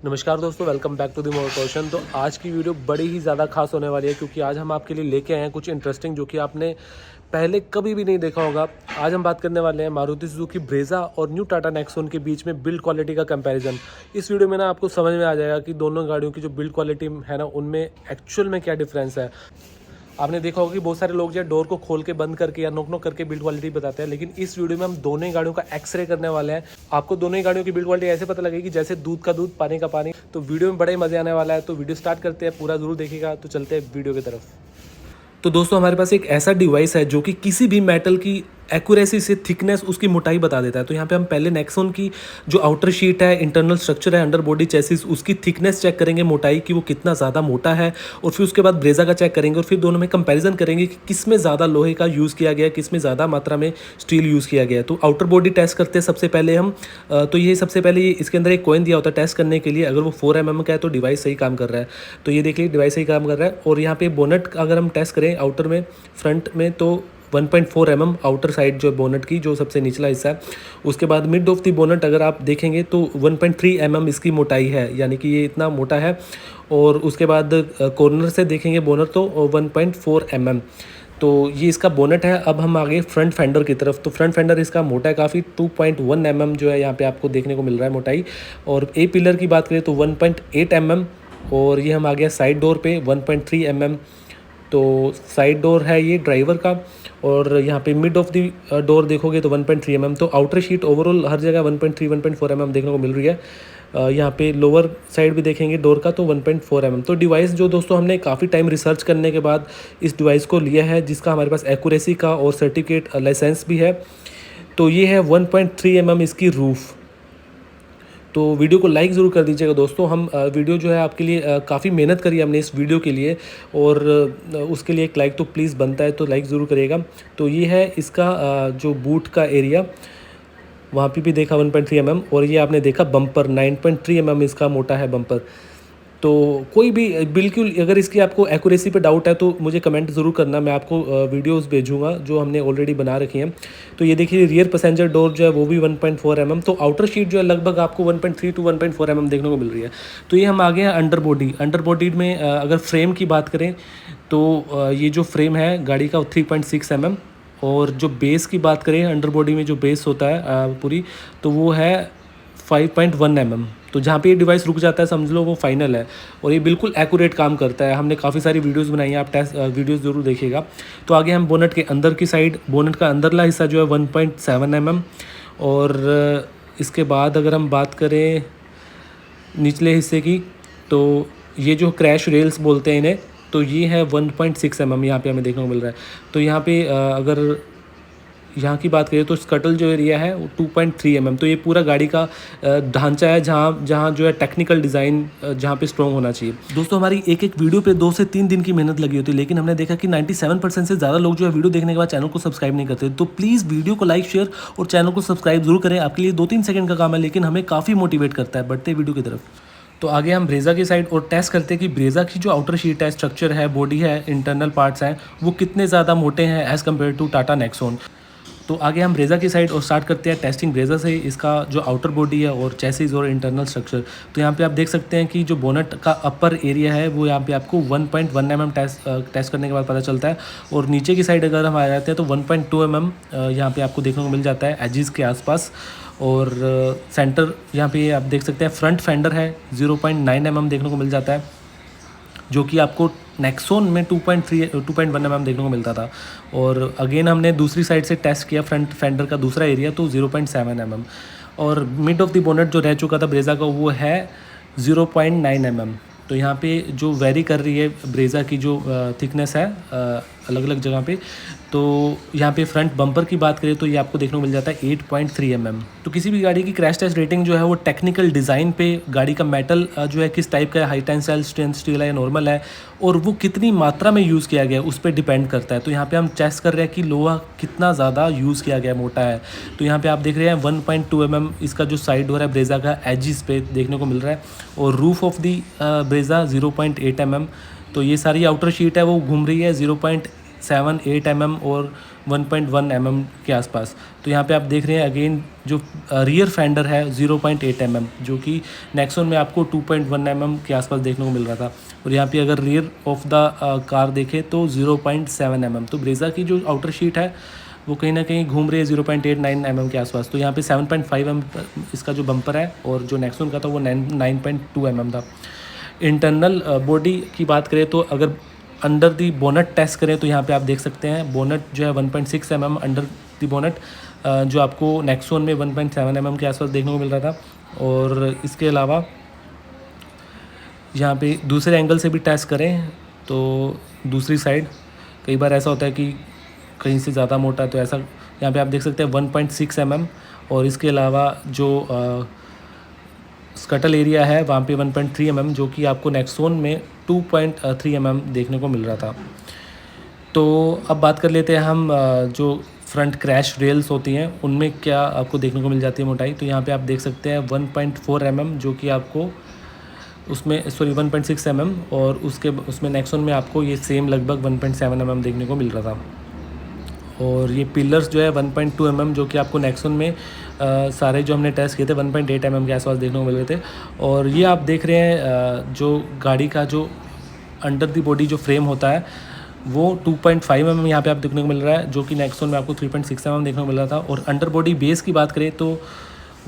नमस्कार दोस्तों, welcome back to the more question. तो आज की वीडियो बड़ी ही ज़्यादा खास होने वाली है क्योंकि आज हम आपके लिए लेके आए हैं कुछ इंटरेस्टिंग जो कि आपने पहले कभी भी नहीं देखा होगा। आज हम बात करने वाले हैं मारुति सुजुकी ब्रेजा और न्यू टाटा नेक्सॉन के बीच में बिल्ड क्वालिटी का कंपैरिजन। इस वीडियो में ना आपको समझ में आ जाएगा कि दोनों गाड़ियों की जो बिल्ड क्वालिटी है ना, उनमें एक्चुअल में क्या डिफरेंस है। आपने देखा होगा कि बहुत सारे लोग जो है डोर को खोल के बंद करके या नोक नोक करके बिल्ड क्वालिटी बताते हैं, लेकिन इस वीडियो में हम दोनों ही गाड़ियों का एक्सरे करने वाले हैं। आपको दोनों ही गाड़ियों की बिल्ड क्वालिटी ऐसे पता लगेगी जैसे दूध का दूध, पानी का पानी। तो वीडियो में बड़े मजे आने वाला है। तो वीडियो स्टार्ट करते हैं, पूरा जरूर देखिएगा। तो चलते हैं वीडियो की तरफ। तो दोस्तों, हमारे पास एक ऐसा डिवाइस है जो कि किसी भी मेटल की एक्यूरेसी से थिकनेस, उसकी मोटाई बता देता है। तो यहाँ पे हम पहले नेक्सॉन की जो आउटर शीट है, इंटरनल स्ट्रक्चर है, अंडर बॉडी चेसिस, उसकी थिकनेस चेक करेंगे, मोटाई की वो कितना ज़्यादा मोटा है। और फिर उसके बाद ब्रेजा का चेक करेंगे और फिर दोनों में कंपैरिजन करेंगे कि किस में ज़्यादा लोहे का यूज़ किया गया है, किस में ज़्यादा मात्रा में स्टील यूज़ किया गया है। तो आउटर बॉडी टेस्ट करते हैं सबसे पहले हम। तो ये सबसे पहले इसके अंदर एक कॉइन दिया होता है टेस्ट करने के लिए। अगर वो 4 mm का है तो डिवाइस सही काम कर रहा है। तो ये देखिए, डिवाइस सही काम कर रहा है। और यहाँ पे बोनट अगर हम टेस्ट करें आउटर में, फ्रंट में, तो 1.4 mm आउटर साइड जो बोनट की, जो सबसे निचला हिस्सा है। उसके बाद मिड ऑफ द बोनट अगर आप देखेंगे तो 1.3 mm इसकी मोटाई है, यानी कि ये इतना मोटा है। और उसके बाद कॉर्नर से देखेंगे बोनट तो 1.4 mm। तो ये इसका बोनट है। अब हम आगे फ्रंट फेंडर की तरफ। तो फ्रंट फेंडर इसका मोटा है काफ़ी, 2.1 mm जो है यहाँ पे आपको देखने को मिल रहा है मोटाई। और ए पिलर की बात करें तो 1.8 mm। और ये हम आ गया साइड डोर पे 1.3 mm। तो साइड डोर है ये ड्राइवर का। और यहाँ पे मिड ऑफ द डोर देखोगे तो 1.3 mm। तो आउटर शीट ओवरऑल हर जगह 1.3 1.4 mm देखने को मिल रही है। यहाँ पे लोअर साइड भी देखेंगे डोर का तो 1.4 mm। तो डिवाइस जो दोस्तों हमने काफ़ी टाइम रिसर्च करने के बाद इस डिवाइस को लिया है, जिसका हमारे पास एक्यूरेसी का और सर्टिफिकेट लाइसेंस भी है। तो ये है 1.3 mm इसकी रूफ़। तो वीडियो को लाइक ज़रूर कर दीजिएगा दोस्तों। हम वीडियो जो है आपके लिए काफ़ी मेहनत करी हमने इस वीडियो के लिए, और उसके लिए एक लाइक तो प्लीज़ बनता है, तो लाइक ज़रूर करिएगा। तो ये है इसका जो बूट का एरिया, वहाँ पे भी देखा 1.3 mm। और ये आपने देखा बम्पर 9.3 mm इसका मोटा है बम्पर। तो कोई भी बिल्कुल, अगर इसकी आपको एक्यूरेसी पे डाउट है तो मुझे कमेंट ज़रूर करना, मैं आपको वीडियोस भेजूंगा जो हमने ऑलरेडी बना रखी हैं। तो ये देखिए, रियर पैसेंजर डोर जो है वो भी 1.4 mm। तो आउटर शीट जो है लगभग आपको 1.3 to 1.4 mm देखने को मिल रही है। तो ये हम आ गए हैं अंडर बॉडी। अंडर बॉडी में अगर फ्रेम की बात करें तो ये जो फ्रेम है गाड़ी का 3.6 mm। और जो बेस की बात करें, अंडर बॉडी में जो बेस होता है पूरी, तो वो है 5.1 mm। तो जहाँ पे ये डिवाइस रुक जाता है समझ लो वो फाइनल है। और ये बिल्कुल एक्यूरेट काम करता है। हमने काफ़ी सारी वीडियोस बनाई हैं, आप टेस्ट वीडियोस ज़रूर देखिएगा। तो आगे हम बोनट के अंदर की साइड, बोनट का अंदरला हिस्सा जो है 1.7 mm। और इसके बाद अगर हम बात करें निचले हिस्से की, तो ये जो क्रैश रेल्स बोलते हैं इन्हें, तो ये है 1.6 mm यहाँ पे हमें देखने को मिल रहा है। तो यहाँ पे अगर यहाँ की बात करें तो स्कटल जो एरिया है वो 2.3 mm। तो ये पूरा गाड़ी का ढांचा है जहाँ जहाँ जो है टेक्निकल डिज़ाइन जहाँ पे स्ट्रॉन्ग होना चाहिए। दोस्तों, हमारी एक एक वीडियो पे 2 से 3 दिन की मेहनत लगी होती है, लेकिन हमने देखा कि 97% से ज़्यादा लोग जो है वीडियो देखने के बाद चैनल को सब्सक्राइब नहीं करते। तो प्लीज़ वीडियो को लाइक, शेयर और चैनल को सब्सक्राइब जरूर करें। आपके लिए 2-3 सेकंड का काम है, लेकिन हमें काफ़ी मोटिवेट करता है। बढ़ते वीडियो की तरफ। तो आगे हम ब्रेजा की साइड और टेस्ट करते हैं कि ब्रेजा की जो आउटर शीट है, स्ट्रक्चर है, बॉडी है, इंटरनल पार्ट्स हैं, वो कितने ज़्यादा मोटे हैं as compare to Tata Nexon. तो आगे हम ब्रेजा की साइड और स्टार्ट करते हैं टेस्टिंग ब्रेजा से, इसका जो आउटर बॉडी है और चेसिस और इंटरनल स्ट्रक्चर। तो यहाँ पे आप देख सकते हैं कि जो बोनट का अपर एरिया है वो यहाँ पे आपको 1.1 mm टेस्ट करने के बाद पता चलता है। और नीचे की साइड अगर हम आ जाते हैं तो 1.2 mm यहाँ पे आपको देखने को मिल जाता है एजिस के आसपास। और सेंटर यहाँ पे आप देख सकते हैं फ्रंट फेंडर है 0.9 mm देखने को मिल जाता है, जो कि आपको नेक्सॉन में 2.1 mm देखने को मिलता था। और अगेन हमने दूसरी साइड से टेस्ट किया फ्रंट फेंडर का दूसरा एरिया, तो 0.7 mm। और मिड ऑफ द बोनट जो रह चुका था ब्रेजा का वो है 0.9 mm। तो यहाँ पे जो वेरी कर रही है ब्रेजा की जो थिकनेस है अलग अलग जगह पे। तो यहाँ पे फ्रंट बम्पर की बात करें तो ये आपको देखने को मिल जाता है 8.3 mm। तो किसी भी गाड़ी की क्रैश टेस्ट रेटिंग जो है वो टेक्निकल डिज़ाइन पे, गाड़ी का मेटल जो है किस टाइप का है, हाई टेंसाइल स्ट्रेंथ स्टील है या नॉर्मल है, और वो कितनी मात्रा में यूज़ किया गया है उस पर डिपेंड करता है। तो यहाँ पे हम चेस्ट कर रहे हैं कि लोहा कितना ज़्यादा यूज़ किया गया, मोटा है। तो यहाँ पे आप देख रहे हैं 1.2 mm इसका जो साइड हो रहा है ब्रेजा का एजिस पे देखने को मिल रहा है। और roof of the Brezza 0.8 mm। तो ये सारी आउटर शीट है वो घूम रही है 1.78 mm और 1.1 mm के आसपास। तो यहाँ पे आप देख रहे हैं अगेन जो रियर फेंडर है 0.8 mm, जो कि नेक्सॉन में आपको 2.1 mm के आसपास देखने को मिल रहा था। और यहाँ पे अगर रियर ऑफ द कार देखें तो 0.7 mm। तो ब्रेज़ा की जो आउटर शीट है वो कहीं ना कहीं घूम रही है 0.89 mm के आसपास। तो यहाँ पे 7.5 mm इसका जो बम्पर है और जो नेक्सॉन का था वो 9.2 mm था। इंटरनल बॉडी की बात करें तो अगर अंडर दी बोनट टेस्ट करें तो यहाँ पे आप देख सकते हैं बोनट जो है 1.6 mm अंडर दी बोनट, जो आपको नेक्सॉन में 1.7 mm के आसपास देखने को मिल रहा था। और इसके अलावा यहाँ पे दूसरे एंगल से भी टेस्ट करें तो दूसरी साइड कई बार ऐसा होता है कि कहीं से ज़्यादा मोटा है, तो ऐसा यहाँ पे आप देख सकते हैं 1.6 mm। और इसके अलावा जो स्कटल एरिया है वहाँ पे 1.3 mm, जो कि आपको नेक्सॉन में 2.3 mm देखने को मिल रहा था। तो अब बात कर लेते हैं हम जो फ्रंट क्रैश रेल्स होती हैं उनमें क्या आपको देखने को मिल जाती है मोटाई। तो यहाँ पे आप देख सकते हैं 1.4 mm, जो कि आपको उसमें 1.6 mm, और उसमें नेक्सॉन में आपको ये सेम लगभग 1.7 mm देखने को मिल रहा था। और ये पिलर्स जो है 1.2 mm, जो कि आपको नेक्सॉन में सारे जो हमने टेस्ट किए थे 1.8 mm के आसपास देखने को मिल रहे थे। और ये आप देख रहे हैं जो गाड़ी का जो अंडर दी बॉडी जो फ्रेम होता है वो 2.5 mm यहाँ पे आप देखने को मिल रहा है, जो कि नेक्सॉन में आपको 3.6 mm देखने को मिल रहा था। और अंडर बॉडी बेस की बात करें तो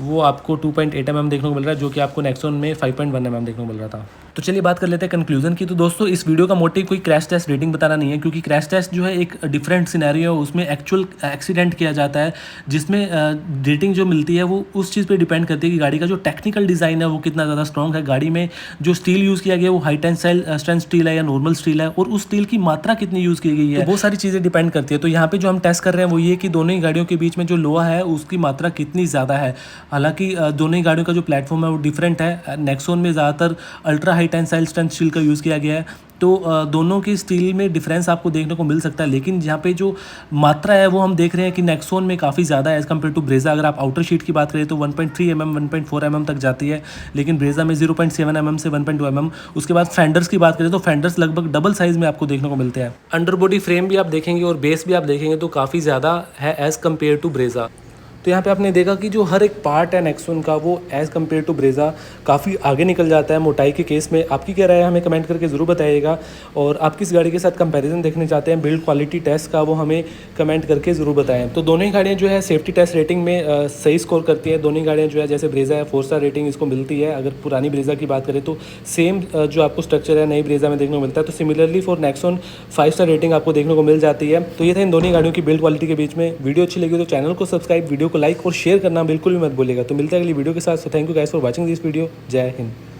वो आपको 2.8 mm देखने को मिल रहा है, जो कि आपको नेक्सॉन में 5.1 mm देखने को मिल रहा था। तो चलिए बात कर लेते हैं कंक्लूजन की। तो दोस्तों इस वीडियो का मोटिव कोई क्रैश टेस्ट रेटिंग बताना नहीं है, क्योंकि क्रैश टेस्ट जो है एक डिफरेंट सिनेरियो है, उसमें एक्चुअल एक्सीडेंट किया जाता है, जिसमें रेटिंग जो मिलती है वो उस चीज़ पे डिपेंड करती है कि गाड़ी का जो टेक्निकल डिज़ाइन है वो कितना ज़्यादा स्ट्रॉन्ग है, गाड़ी में जो स्टील यूज़ किया गया है वो हाई टेंसाइल स्ट्रेंथ स्टील है या नॉर्मल स्टील है, और उस स्टील की मात्रा कितनी यूज़ की गई है, तो बहुत सारी चीज़ें डिपेंड करती है। तो यहाँ पे जो हम टेस्ट कर रहे हैं वो ये कि दोनों ही गाड़ियों के बीच में जो लोहा है उसकी मात्रा कितनी ज़्यादा है। हालांकि दोनों ही गाड़ियों का जो प्लेटफॉर्म है वो डिफरेंट है। नेक्सॉन में ज़्यादातर ultra high tensile strength steel का यूज़ किया गया है, तो दोनों की स्टील में डिफरेंस आपको देखने को मिल सकता है। लेकिन यहाँ पे जो मात्रा है वो हम देख रहे हैं कि नेक्सॉन में काफ़ी ज़्यादा है एज़ कम्पेयर टू ब्रेज़ा। अगर आप आउटर शीट की बात करें तो 1.3 mm 1.4 mm तक जाती है, लेकिन ब्रेज़ा में 0.7 mm से 1.2 mm। उसके बाद फेंडर्स की बात करें तो फेंडर्स लगभग डबल साइज़ में आपको देखने को मिलते हैं। अंडर बॉडी फ्रेम भी आप देखेंगे और बेस भी आप देखेंगे तो काफ़ी ज़्यादा है एज़ कम्पेयर टू ब्रेज़ा। तो यहाँ पे आपने देखा कि जो हर एक पार्ट है नेक्सॉन का वो एज़ कम्पेयर टू ब्रेज़ा काफ़ी आगे निकल जाता है मोटाई के केस में। आपकी क्या राय है हमें कमेंट करके ज़रूर बताइएगा, और आप किस गाड़ी के साथ कंपैरिजन देखने चाहते हैं बिल्ड क्वालिटी टेस्ट का वो हमें कमेंट करके ज़रूर बताएं। तो दोनों ही गाड़ियाँ जो है सेफ्टी टेस्ट रेटिंग में सही स्कोर करती हैं। दोनों ही गाड़ियाँ जो है जैसे ब्रेज़ा है 4 स्टार रेटिंग इसको मिलती है। अगर पुरानी ब्रेज़ा की बात करें तो सेम जो आपको स्ट्रक्चर है नई ब्रेज़ा में देखने को मिलता है। तो similarly for Nexon 5 star rating आपको देखने को मिल जाती है। तो ये था इन दोनों ही गाड़ियों की बिल्ड क्वालिटी के बीच में। वीडियो अच्छी लगी तो चैनल को सब्सक्राइब, वीडियो को लाइक और शेयर करना बिल्कुल भी मत भूलिएगा। तो मिलता है अगली वीडियो के साथ। So thank you guys for watching this video. जय हिंद।